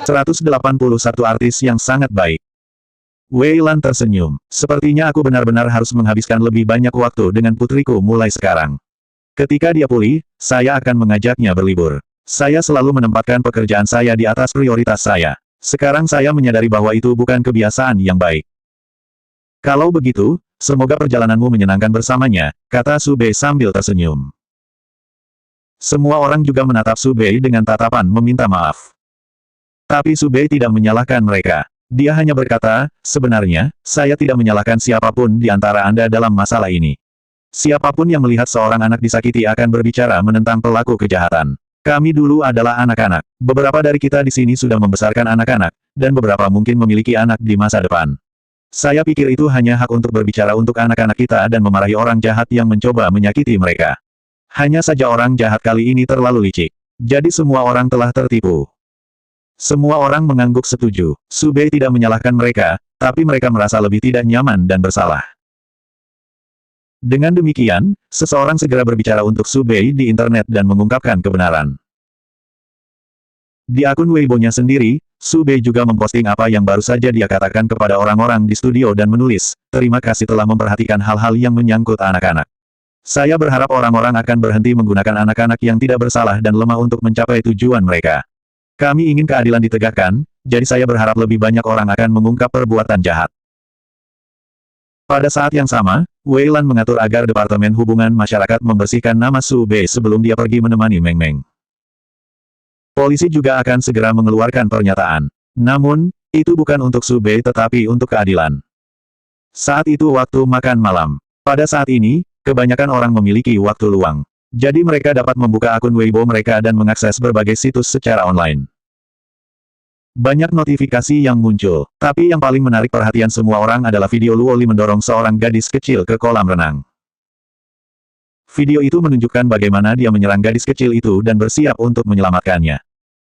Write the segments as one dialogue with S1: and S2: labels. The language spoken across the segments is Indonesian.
S1: 181 artis yang sangat baik. Wei Lan tersenyum. Sepertinya aku benar-benar harus menghabiskan lebih banyak waktu dengan putriku mulai sekarang. Ketika dia pulih, saya akan mengajaknya berlibur. Saya selalu menempatkan pekerjaan saya di atas prioritas saya. Sekarang saya menyadari bahwa itu bukan kebiasaan yang baik. Kalau begitu, semoga perjalananmu menyenangkan bersamanya, kata Su Bei sambil tersenyum. Semua orang juga menatap Su Bei dengan tatapan meminta maaf. Tapi Su Bei tidak menyalahkan mereka. Dia hanya berkata, sebenarnya, saya tidak menyalahkan siapapun di antara Anda dalam masalah ini. Siapapun yang melihat seorang anak disakiti akan berbicara menentang pelaku kejahatan. Kami dulu adalah anak-anak. Beberapa dari kita di sini sudah membesarkan anak-anak, dan beberapa mungkin memiliki anak di masa depan. Saya pikir itu hanya hak untuk berbicara untuk anak-anak kita dan memarahi orang jahat yang mencoba menyakiti mereka. Hanya saja orang jahat kali ini terlalu licik. Jadi semua orang telah tertipu. Semua orang mengangguk setuju. Su Bei tidak menyalahkan mereka, tapi mereka merasa lebih tidak nyaman dan bersalah. Dengan demikian, seseorang segera berbicara untuk Su Bei di internet dan mengungkapkan kebenaran. Di akun Weibo-nya sendiri, Su Bei juga memposting apa yang baru saja dia katakan kepada orang-orang di studio dan menulis, terima kasih telah memperhatikan hal-hal yang menyangkut anak-anak. Saya berharap orang-orang akan berhenti menggunakan anak-anak yang tidak bersalah dan lemah untuk mencapai tujuan mereka. Kami ingin keadilan ditegakkan, jadi saya berharap lebih banyak orang akan mengungkap perbuatan jahat. Pada saat yang sama, Wei Lan mengatur agar Departemen Hubungan Masyarakat membersihkan nama Su Bei sebelum dia pergi menemani Meng Meng. Polisi juga akan segera mengeluarkan pernyataan. Namun, itu bukan untuk Su Bei tetapi untuk keadilan. Saat itu waktu makan malam. Pada saat ini, kebanyakan orang memiliki waktu luang. Jadi mereka dapat membuka akun Weibo mereka dan mengakses berbagai situs secara online. Banyak notifikasi yang muncul, tapi yang paling menarik perhatian semua orang adalah video Luo Li mendorong seorang gadis kecil ke kolam renang. Video itu menunjukkan bagaimana dia menyerang gadis kecil itu dan bersiap untuk menyelamatkannya.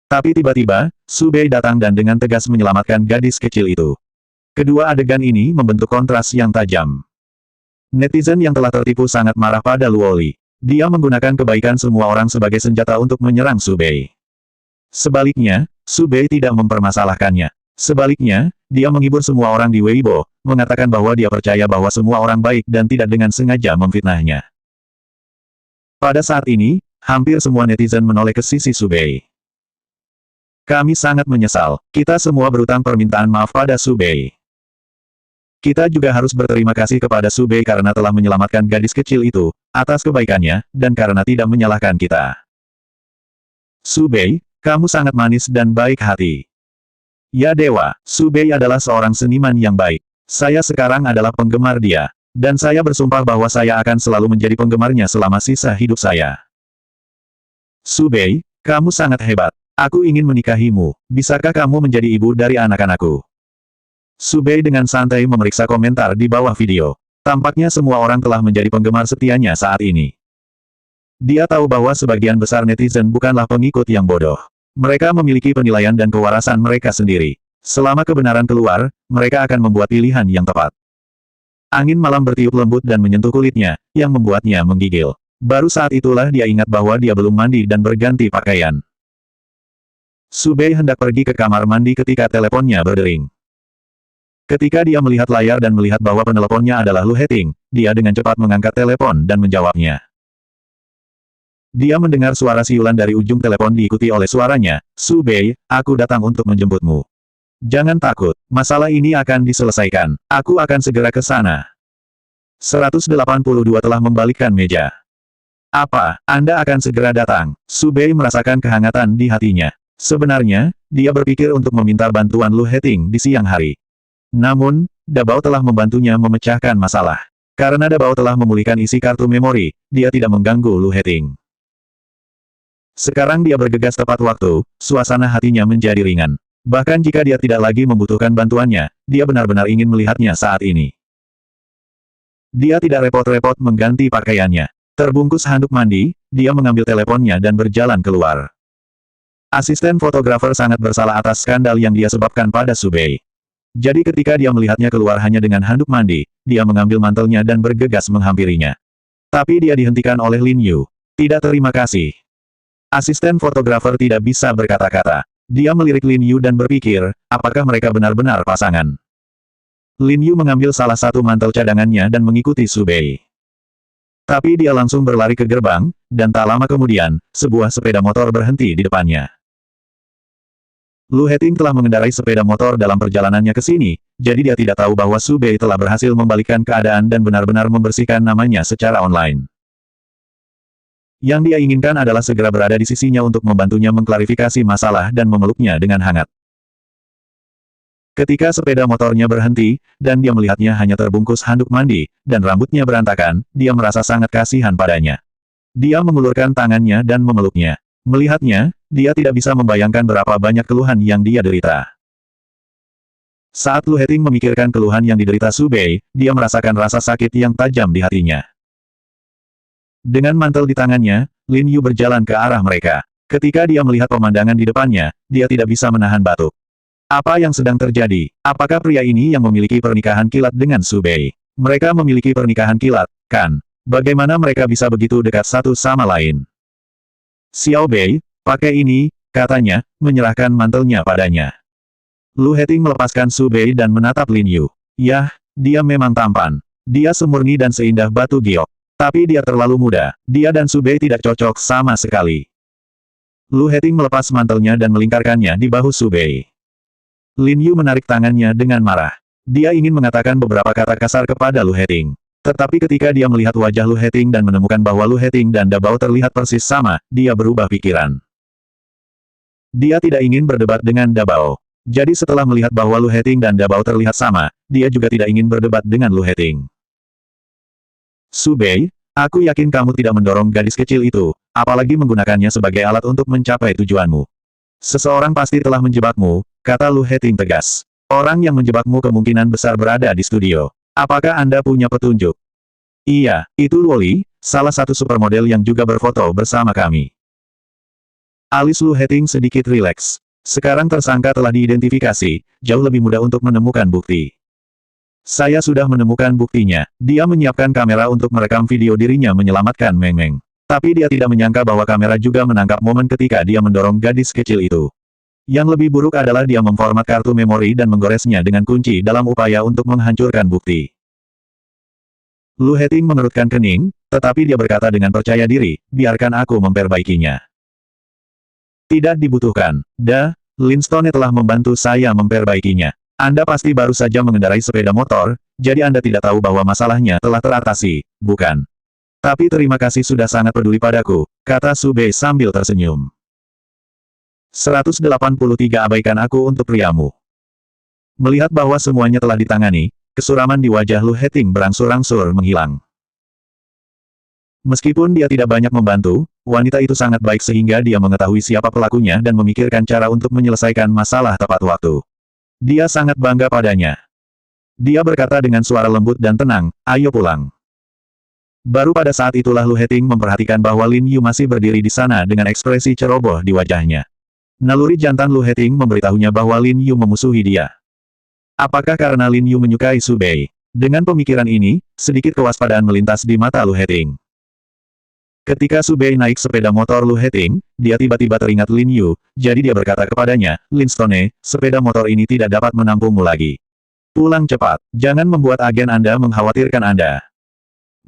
S1: Tapi tiba-tiba, Su Bei datang dan dengan tegas menyelamatkan gadis kecil itu. Kedua adegan ini membentuk kontras yang tajam. Netizen yang telah tertipu sangat marah pada Luo Li. Dia menggunakan kebaikan semua orang sebagai senjata untuk menyerang Su Bei. Sebaliknya, Su Bei tidak mempermasalahkannya. Sebaliknya, dia menghibur semua orang di Weibo, mengatakan bahwa dia percaya bahwa semua orang baik dan tidak dengan sengaja memfitnahnya. Pada saat ini, hampir semua netizen menoleh ke sisi Su Bei. Kami sangat menyesal, kita semua berutang permintaan maaf pada Su Bei. Kita juga harus berterima kasih kepada Su Bei karena telah menyelamatkan gadis kecil itu, atas kebaikannya, dan karena tidak menyalahkan kita. Su Bei, kamu sangat manis dan baik hati. Ya dewa, Su Bei adalah seorang seniman yang baik. Saya sekarang adalah penggemar dia. Dan saya bersumpah bahwa saya akan selalu menjadi penggemarnya selama sisa hidup saya. Su Bei, kamu sangat hebat. Aku ingin menikahimu. Bisakah kamu menjadi ibu dari anak-anakku? Su Bei dengan santai memeriksa komentar di bawah video. Tampaknya semua orang telah menjadi penggemar setianya saat ini. Dia tahu bahwa sebagian besar netizen bukanlah pengikut yang bodoh. Mereka memiliki penilaian dan kewarasan mereka sendiri. Selama kebenaran keluar, mereka akan membuat pilihan yang tepat. Angin malam bertiup lembut dan menyentuh kulitnya, yang membuatnya menggigil. Baru saat itulah dia ingat bahwa dia belum mandi dan berganti pakaian. Su Bei hendak pergi ke kamar mandi ketika teleponnya berdering. Ketika dia melihat layar dan melihat bahwa peneleponnya adalah Lu Heting, dia dengan cepat mengangkat telepon dan menjawabnya. Dia mendengar suara siulan dari ujung telepon diikuti oleh suaranya, Su Bei, aku datang untuk menjemputmu. Jangan takut, masalah ini akan diselesaikan. Aku akan segera ke sana. 182 telah membalikkan meja. Apa, Anda akan segera datang? Su Bei merasakan kehangatan di hatinya. Sebenarnya, dia berpikir untuk meminta bantuan Lu Heting di siang hari. Namun, Dabao telah membantunya memecahkan masalah. Karena Dabao telah memulihkan isi kartu memori, dia tidak mengganggu Lu Heting. Sekarang dia bergegas tepat waktu, suasana hatinya menjadi ringan. Bahkan jika dia tidak lagi membutuhkan bantuannya, dia benar-benar ingin melihatnya saat ini. Dia tidak repot-repot mengganti pakaiannya. Terbungkus handuk mandi, dia mengambil teleponnya dan berjalan keluar. Asisten fotografer sangat bersalah atas skandal yang dia sebabkan pada Su Bei. Jadi ketika dia melihatnya keluar hanya dengan handuk mandi, dia mengambil mantelnya dan bergegas menghampirinya. Tapi dia dihentikan oleh Lin Yu. Tidak terima kasih. Asisten fotografer tidak bisa berkata-kata. Dia melirik Lin Yu dan berpikir, apakah mereka benar-benar pasangan. Lin Yu mengambil salah satu mantel cadangannya dan mengikuti Su Bei. Tapi dia langsung berlari ke gerbang, dan tak lama kemudian, sebuah sepeda motor berhenti di depannya. Lu Heting telah mengendarai sepeda motor dalam perjalanannya ke sini, jadi dia tidak tahu bahwa Su Bei telah berhasil membalikkan keadaan dan benar-benar membersihkan namanya secara online. Yang dia inginkan adalah segera berada di sisinya untuk membantunya mengklarifikasi masalah dan memeluknya dengan hangat. Ketika sepeda motornya berhenti, dan dia melihatnya hanya terbungkus handuk mandi, dan rambutnya berantakan, dia merasa sangat kasihan padanya. Dia mengulurkan tangannya dan memeluknya. Melihatnya, dia tidak bisa membayangkan berapa banyak keluhan yang dia derita. Saat Lu Heting memikirkan keluhan yang diderita Su Bei, dia merasakan rasa sakit yang tajam di hatinya. Dengan mantel di tangannya, Lin Yu berjalan ke arah mereka. Ketika dia melihat pemandangan di depannya, dia tidak bisa menahan batuk. Apa yang sedang terjadi? Apakah pria ini yang memiliki pernikahan kilat dengan Su Bei? Mereka memiliki pernikahan kilat, kan? Bagaimana mereka bisa begitu dekat satu sama lain? Xiao Bei, pakai ini, katanya, menyerahkan mantelnya padanya. Lu Heting melepaskan Su Bei dan menatap Lin Yu. Yah, dia memang tampan. Dia semurni dan seindah batu giok. Tapi dia terlalu muda. Dia dan Su Bei tidak cocok sama sekali. Lu Heting melepas mantelnya dan melingkarkannya di bahu Su Bei. Lin Yu menarik tangannya dengan marah. Dia ingin mengatakan beberapa kata kasar kepada Lu Heting. Tetapi ketika dia melihat wajah Lu Heting dan menemukan bahwa Lu Heting dan Dabao terlihat persis sama, dia berubah pikiran. Dia tidak ingin berdebat dengan Dabao. Jadi setelah melihat bahwa Lu Heting dan Dabao terlihat sama, dia juga tidak ingin berdebat dengan Lu Heting. Su Bei, aku yakin kamu tidak mendorong gadis kecil itu, apalagi menggunakannya sebagai alat untuk mencapai tujuanmu. Seseorang pasti telah menjebakmu, kata Lu Heting tegas. Orang yang menjebakmu kemungkinan besar berada di studio. Apakah Anda punya petunjuk? Iya, itu Luoli, salah satu supermodel yang juga berfoto bersama kami. Alis Lu Heting sedikit rileks. Sekarang tersangka telah diidentifikasi, jauh lebih mudah untuk menemukan bukti. Saya sudah menemukan buktinya. Dia menyiapkan kamera untuk merekam video dirinya menyelamatkan Meng Meng. Tapi dia tidak menyangka bahwa kamera juga menangkap momen ketika dia mendorong gadis kecil itu. Yang lebih buruk adalah dia memformat kartu memori dan menggoresnya dengan kunci dalam upaya untuk menghancurkan bukti. Lu Heting mengerutkan kening, tetapi dia berkata dengan percaya diri, biarkan aku memperbaikinya. Tidak dibutuhkan. Lin Stone telah membantu saya memperbaikinya. Anda pasti baru saja mengendarai sepeda motor, jadi Anda tidak tahu bahwa masalahnya telah teratasi, bukan? Tapi terima kasih sudah sangat peduli padaku, kata Su Bei sambil tersenyum. 183 abaikan aku untuk priamu. Melihat bahwa semuanya telah ditangani, kesuraman di wajah Lu Heting berangsur-angsur menghilang. Meskipun dia tidak banyak membantu, wanita itu sangat baik sehingga dia mengetahui siapa pelakunya dan memikirkan cara untuk menyelesaikan masalah tepat waktu. Dia sangat bangga padanya. Dia berkata dengan suara lembut dan tenang, ayo pulang. Baru pada saat itulah Lu Heting memperhatikan bahwa Lin Yu masih berdiri di sana dengan ekspresi ceroboh di wajahnya. Naluri jantan Lu Heting memberitahunya bahwa Lin Yu memusuhi dia. Apakah karena Lin Yu menyukai Su Bei? Dengan pemikiran ini, sedikit kewaspadaan melintas di mata Lu Heting. Ketika Su Bei naik sepeda motor Lu Heting, dia tiba-tiba teringat Lin Yu, jadi dia berkata kepadanya, Lin Stone, sepeda motor ini tidak dapat menampungmu lagi. Pulang cepat, jangan membuat agen Anda mengkhawatirkan Anda.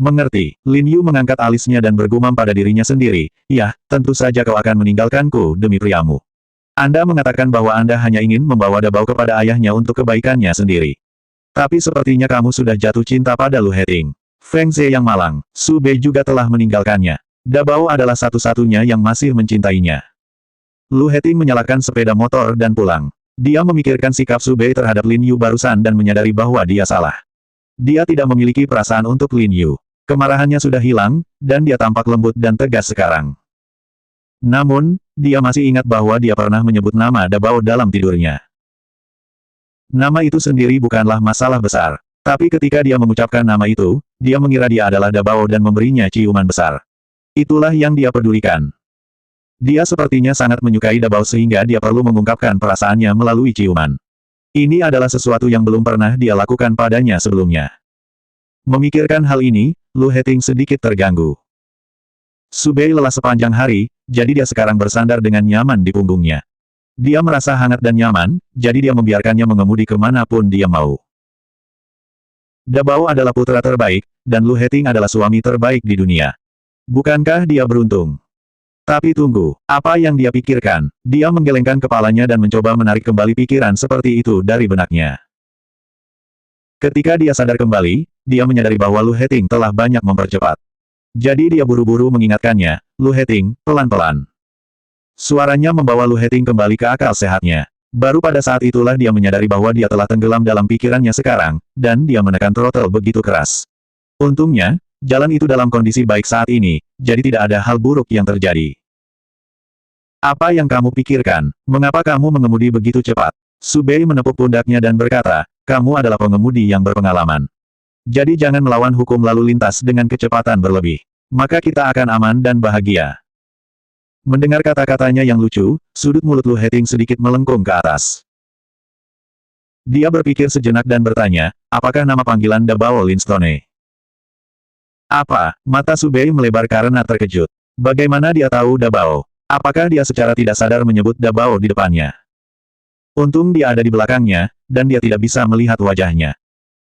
S1: Mengerti, Lin Yu mengangkat alisnya dan bergumam pada dirinya sendiri, ya, tentu saja kau akan meninggalkanku demi priamu. Anda mengatakan bahwa Anda hanya ingin membawa Dabao kepada ayahnya untuk kebaikannya sendiri. Tapi sepertinya kamu sudah jatuh cinta pada Lu Heting. Feng Zhe yang malang, Su Bei juga telah meninggalkannya. Dabao adalah satu-satunya yang masih mencintainya. Lu Heting menyalakan sepeda motor dan pulang. Dia memikirkan sikap Su Bei terhadap Lin Yu barusan dan menyadari bahwa dia salah. Dia tidak memiliki perasaan untuk Lin Yu. Kemarahannya sudah hilang, dan dia tampak lembut dan tegas sekarang. Namun, dia masih ingat bahwa dia pernah menyebut nama Dabao dalam tidurnya. Nama itu sendiri bukanlah masalah besar. Tapi ketika dia mengucapkan nama itu, dia mengira dia adalah Dabao dan memberinya ciuman besar. Itulah yang dia pedulikan. Dia sepertinya sangat menyukai Dabao sehingga dia perlu mengungkapkan perasaannya melalui ciuman. Ini adalah sesuatu yang belum pernah dia lakukan padanya sebelumnya. Memikirkan hal ini, Lu Heting sedikit terganggu. Su Bei lelah sepanjang hari, jadi dia sekarang bersandar dengan nyaman di punggungnya. Dia merasa hangat dan nyaman, jadi dia membiarkannya mengemudi kemanapun dia mau. Dabao adalah putra terbaik, dan Lu Heting adalah suami terbaik di dunia. Bukankah dia beruntung? Tapi tunggu, apa yang dia pikirkan? Dia menggelengkan kepalanya dan mencoba menarik kembali pikiran seperti itu dari benaknya. Ketika dia sadar kembali, dia menyadari bahwa Lu Heting telah banyak mempercepat. Jadi dia buru-buru mengingatkannya, Lu Heting, pelan-pelan. Suaranya membawa Lu Heting kembali ke akal sehatnya. Baru pada saat itulah dia menyadari bahwa dia telah tenggelam dalam pikirannya sekarang, dan dia menekan throttle begitu keras. Untungnya, jalan itu dalam kondisi baik saat ini, jadi tidak ada hal buruk yang terjadi. Apa yang kamu pikirkan? Mengapa kamu mengemudi begitu cepat? Su Bei menepuk pundaknya dan berkata, kamu adalah pengemudi yang berpengalaman. Jadi jangan melawan hukum lalu lintas dengan kecepatan berlebih. Maka kita akan aman dan bahagia. Mendengar kata-katanya yang lucu, sudut mulut Lu Heting sedikit melengkung ke atas. Dia berpikir sejenak dan bertanya, apakah nama panggilan Dabao Linstone? Apa? Mata Su Bei melebar karena terkejut. Bagaimana dia tahu Dabao? Apakah dia secara tidak sadar menyebut Dabao di depannya? Untung dia ada di belakangnya, dan dia tidak bisa melihat wajahnya.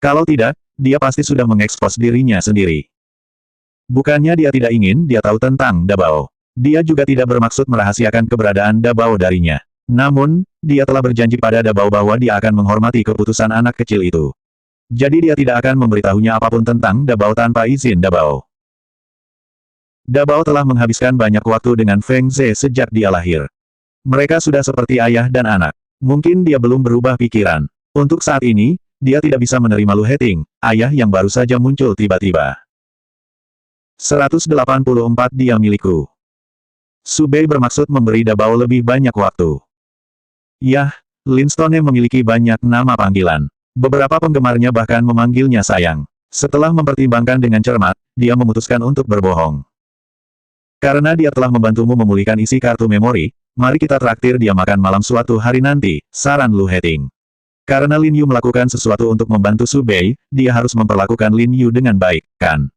S1: Kalau tidak, dia pasti sudah mengekspos dirinya sendiri. Bukannya dia tidak ingin dia tahu tentang Dabao. Dia juga tidak bermaksud merahasiakan keberadaan Dabao darinya. Namun, dia telah berjanji pada Dabao bahwa dia akan menghormati keputusan anak kecil itu. Jadi dia tidak akan memberitahunya apapun tentang Dabao tanpa izin Dabao. Dabao telah menghabiskan banyak waktu dengan Feng Ze sejak dia lahir. Mereka sudah seperti ayah dan anak. Mungkin dia belum berubah pikiran. Untuk saat ini, dia tidak bisa menerima Lu Heting, ayah yang baru saja muncul tiba-tiba. 184 dia milikku. Su Bei bermaksud memberi Dabao lebih banyak waktu. Yah, Linstone memiliki banyak nama panggilan. Beberapa penggemarnya bahkan memanggilnya sayang. Setelah mempertimbangkan dengan cermat, dia memutuskan untuk berbohong. Karena dia telah membantumu memulihkan isi kartu memori, mari kita traktir dia makan malam suatu hari nanti, saran Lu Heting. Karena Lin Yu melakukan sesuatu untuk membantu Su Bei, dia harus memperlakukan Lin Yu dengan baik, kan?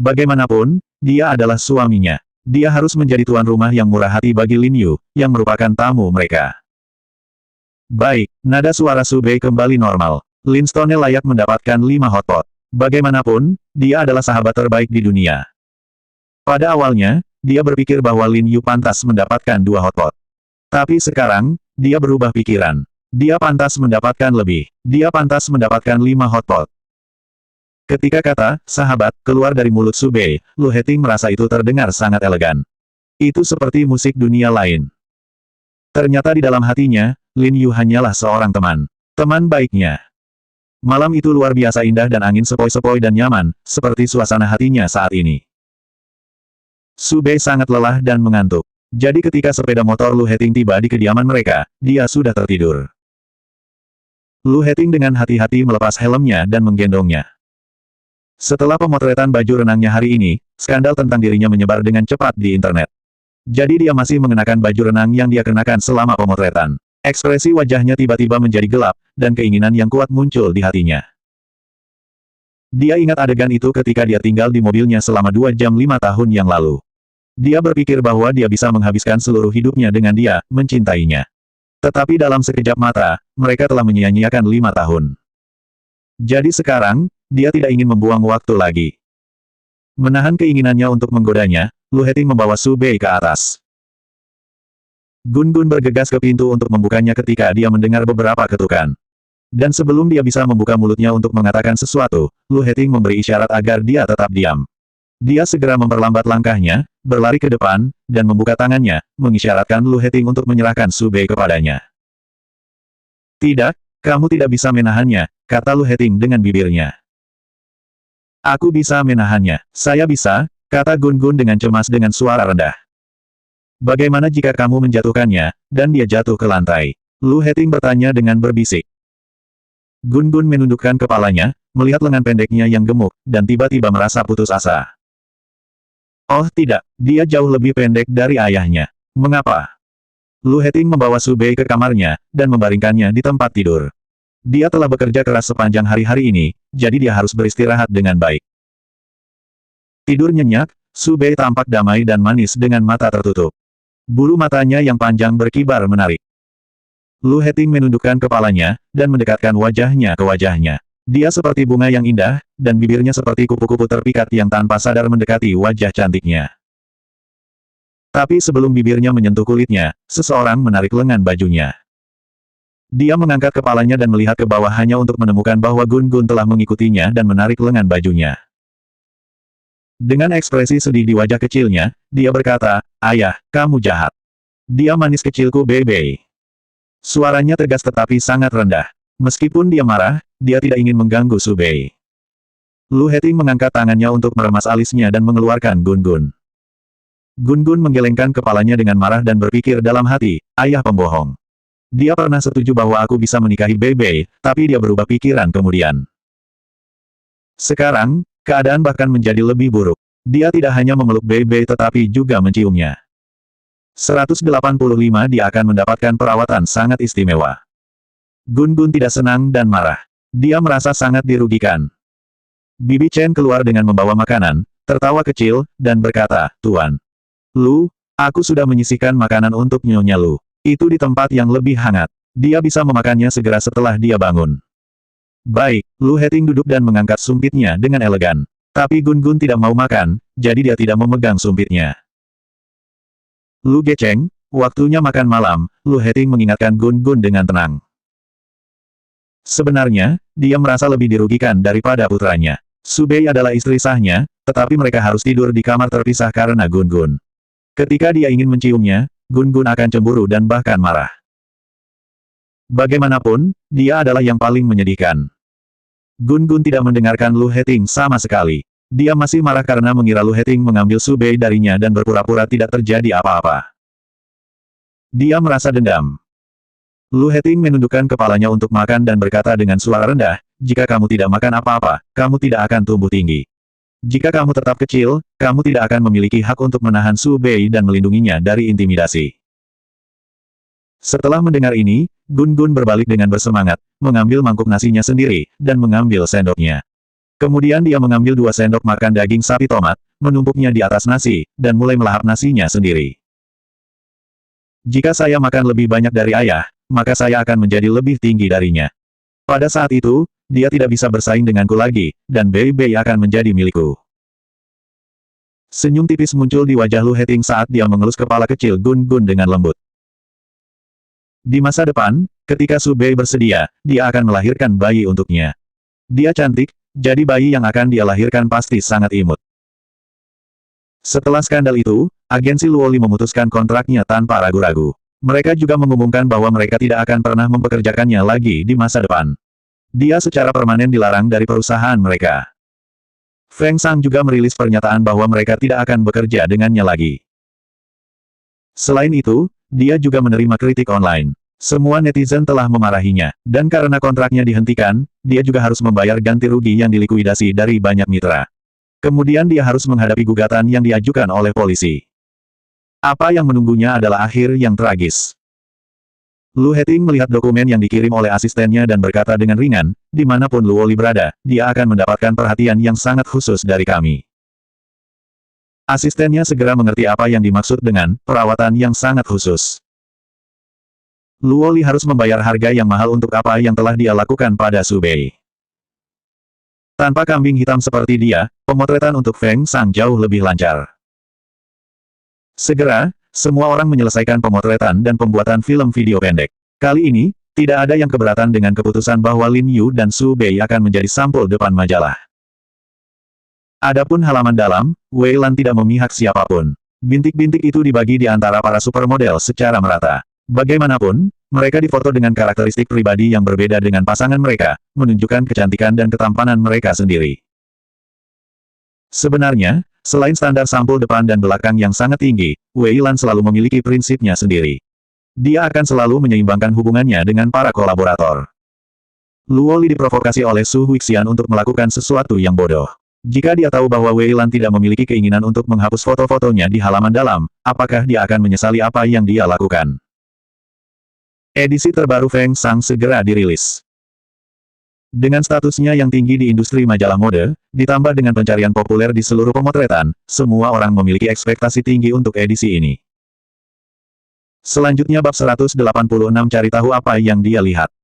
S1: Bagaimanapun, dia adalah suaminya. Dia harus menjadi tuan rumah yang murah hati bagi Lin Yu, yang merupakan tamu mereka. Baik, nada suara Su Bei kembali normal. Linstone layak mendapatkan 5 hotpot. Bagaimanapun, dia adalah sahabat terbaik di dunia. Pada awalnya, dia berpikir bahwa Lin Yu pantas mendapatkan 2 hotpot. Tapi sekarang, dia berubah pikiran. Dia pantas mendapatkan lebih. Dia pantas mendapatkan 5 hotpot. Ketika kata, sahabat, keluar dari mulut Su Bei, Lu Heting merasa itu terdengar sangat elegan. Itu seperti musik dunia lain. Ternyata di dalam hatinya, Lin Yu hanyalah seorang teman. Teman baiknya. Malam itu luar biasa indah dan angin sepoi-sepoi dan nyaman, seperti suasana hatinya saat ini. Su Bei sangat lelah dan mengantuk. Jadi ketika sepeda motor Lu Heting tiba di kediaman mereka, dia sudah tertidur. Lu Heting dengan hati-hati melepas helmnya dan menggendongnya. Setelah pemotretan baju renangnya hari ini, skandal tentang dirinya menyebar dengan cepat di internet. Jadi dia masih mengenakan baju renang yang dia kenakan selama pemotretan. Ekspresi wajahnya tiba-tiba menjadi gelap, dan keinginan yang kuat muncul di hatinya. Dia ingat adegan itu ketika dia tinggal di mobilnya selama 2 jam 5 tahun yang lalu. Dia berpikir bahwa dia bisa menghabiskan seluruh hidupnya dengan dia, mencintainya. Tetapi dalam sekejap mata, mereka telah menyia-nyiakan 5 tahun. Jadi sekarang, dia tidak ingin membuang waktu lagi. Menahan keinginannya untuk menggodanya, Lu Heting membawa Su Bei ke atas. Gun-Gun bergegas ke pintu untuk membukanya ketika dia mendengar beberapa ketukan. Dan sebelum dia bisa membuka mulutnya untuk mengatakan sesuatu, Lu Heting memberi isyarat agar dia tetap diam. Dia segera memperlambat langkahnya, berlari ke depan, dan membuka tangannya, mengisyaratkan Lu Heting untuk menyerahkan Su Bei kepadanya. Tidak, kamu tidak bisa menahannya, kata Lu Heting dengan bibirnya. Aku bisa menahannya. Saya bisa, kata Gun-Gun dengan cemas dengan suara rendah. Bagaimana jika kamu menjatuhkannya, dan dia jatuh ke lantai? Lu Heting bertanya dengan berbisik. Gun-Gun menundukkan kepalanya, melihat lengan pendeknya yang gemuk, dan tiba-tiba merasa putus asa. Oh tidak, dia jauh lebih pendek dari ayahnya. Mengapa? Lu Heting membawa Su Bei ke kamarnya, dan membaringkannya di tempat tidur. Dia telah bekerja keras sepanjang hari-hari ini, jadi dia harus beristirahat dengan baik. Tidur nyenyak, Su Bei tampak damai dan manis dengan mata tertutup. Bulu matanya yang panjang berkibar menarik. Lu Heting menundukkan kepalanya, dan mendekatkan wajahnya ke wajahnya. Dia seperti bunga yang indah, dan bibirnya seperti kupu-kupu terpikat yang tanpa sadar mendekati wajah cantiknya. Tapi sebelum bibirnya menyentuh kulitnya, seseorang menarik lengan bajunya. Dia mengangkat kepalanya dan melihat ke bawah hanya untuk menemukan bahwa Gun Gun telah mengikutinya dan menarik lengan bajunya. Dengan ekspresi sedih di wajah kecilnya, dia berkata, "Ayah, kamu jahat." "Dia manis kecilku Bebe." Suaranya tegas tetapi sangat rendah. Meskipun dia marah, dia tidak ingin mengganggu Su Bei. Lu Heting mengangkat tangannya untuk meremas alisnya dan mengeluarkan Gun Gun. Gun Gun menggelengkan kepalanya dengan marah dan berpikir dalam hati, ayah pembohong. Dia pernah setuju bahwa aku bisa menikahi Bebe, tapi dia berubah pikiran kemudian. Sekarang, keadaan bahkan menjadi lebih buruk. Dia tidak hanya memeluk Bebe tetapi juga menciumnya. 185 Dia akan mendapatkan perawatan sangat istimewa. Gun Gun tidak senang dan marah. Dia merasa sangat dirugikan. Bibi Chen keluar dengan membawa makanan, tertawa kecil, dan berkata, "Tuan Lu, aku sudah menyisihkan makanan untuk Nyonya Lu. Itu di tempat yang lebih hangat. Dia bisa memakannya segera setelah dia bangun." Baik, Lu Heting duduk dan mengangkat sumpitnya dengan elegan. Tapi Gun Gun tidak mau makan, jadi dia tidak memegang sumpitnya. Lu Gecheng, waktunya makan malam, Lu Heting mengingatkan Gun Gun dengan tenang. Sebenarnya, dia merasa lebih dirugikan daripada putranya. Su Bei adalah istri sahnya, tetapi mereka harus tidur di kamar terpisah karena Gun Gun. Ketika dia ingin menciumnya, Gun Gun akan cemburu dan bahkan marah. Bagaimanapun, dia adalah yang paling menyedihkan. Gun Gun tidak mendengarkan Lu Heting sama sekali. Dia masih marah karena mengira Lu Heting mengambil Su Bei darinya dan berpura-pura tidak terjadi apa-apa. Dia merasa dendam. Lu Heting menundukkan kepalanya untuk makan dan berkata dengan suara rendah, "Jika kamu tidak makan apa-apa, kamu tidak akan tumbuh tinggi. Jika kamu tetap kecil, kamu tidak akan memiliki hak untuk menahan Su Bei dan melindunginya dari intimidasi." Setelah mendengar ini, Gun Gun berbalik dengan bersemangat, mengambil mangkuk nasinya sendiri, dan mengambil sendoknya. Kemudian dia mengambil 2 sendok makan daging sapi tomat, menumpuknya di atas nasi, dan mulai melahap nasinya sendiri. "Jika saya makan lebih banyak dari ayah, maka saya akan menjadi lebih tinggi darinya. Pada saat itu, dia tidak bisa bersaing denganku lagi, dan Bei akan menjadi milikku." Senyum tipis muncul di wajah Lu Heting saat dia mengelus kepala kecil Gun Gun dengan lembut. Di masa depan, ketika Su Bei bersedia, dia akan melahirkan bayi untuknya. Dia cantik, jadi bayi yang akan dia lahirkan pasti sangat imut. Setelah skandal itu, agensi Luoli memutuskan kontraknya tanpa ragu-ragu. Mereka juga mengumumkan bahwa mereka tidak akan pernah mempekerjakannya lagi di masa depan. Dia secara permanen dilarang dari perusahaan mereka. Feng Sang juga merilis pernyataan bahwa mereka tidak akan bekerja dengannya lagi. Selain itu, dia juga menerima kritik online. Semua netizen telah memarahinya, dan karena kontraknya dihentikan, dia juga harus membayar ganti rugi yang dilikuidasi dari banyak mitra. Kemudian dia harus menghadapi gugatan yang diajukan oleh polisi. Apa yang menunggunya adalah akhir yang tragis. Lu Heting melihat dokumen yang dikirim oleh asistennya dan berkata dengan ringan, "Dimanapun Luoli berada, dia akan mendapatkan perhatian yang sangat khusus dari kami." Asistennya segera mengerti apa yang dimaksud dengan perawatan yang sangat khusus. Luoli harus membayar harga yang mahal untuk apa yang telah dia lakukan pada Su Bei. Tanpa kambing hitam seperti dia, pemotretan untuk Feng Sang jauh lebih lancar. Segera, semua orang menyelesaikan pemotretan dan pembuatan film video pendek. Kali ini, tidak ada yang keberatan dengan keputusan bahwa Lin Yu dan Su Bei akan menjadi sampul depan majalah. Adapun halaman dalam, Wei Lan tidak memihak siapapun. Bintik-bintik itu dibagi di antara para supermodel secara merata. Bagaimanapun, mereka difoto dengan karakteristik pribadi yang berbeda dengan pasangan mereka, menunjukkan kecantikan dan ketampanan mereka sendiri. Sebenarnya, selain standar sampul depan dan belakang yang sangat tinggi, Wei Lan selalu memiliki prinsipnya sendiri. Dia akan selalu menyeimbangkan hubungannya dengan para kolaborator. Luoli diprovokasi oleh Su Huixian untuk melakukan sesuatu yang bodoh. Jika dia tahu bahwa Wei Lan tidak memiliki keinginan untuk menghapus foto-fotonya di halaman dalam, apakah dia akan menyesali apa yang dia lakukan? Edisi terbaru Feng Sang segera dirilis. Dengan statusnya yang tinggi di industri majalah mode, ditambah dengan pencarian populer di seluruh pemotretan, semua orang memiliki ekspektasi tinggi untuk edisi ini. Selanjutnya bab 186 cari tahu apa yang dia lihat.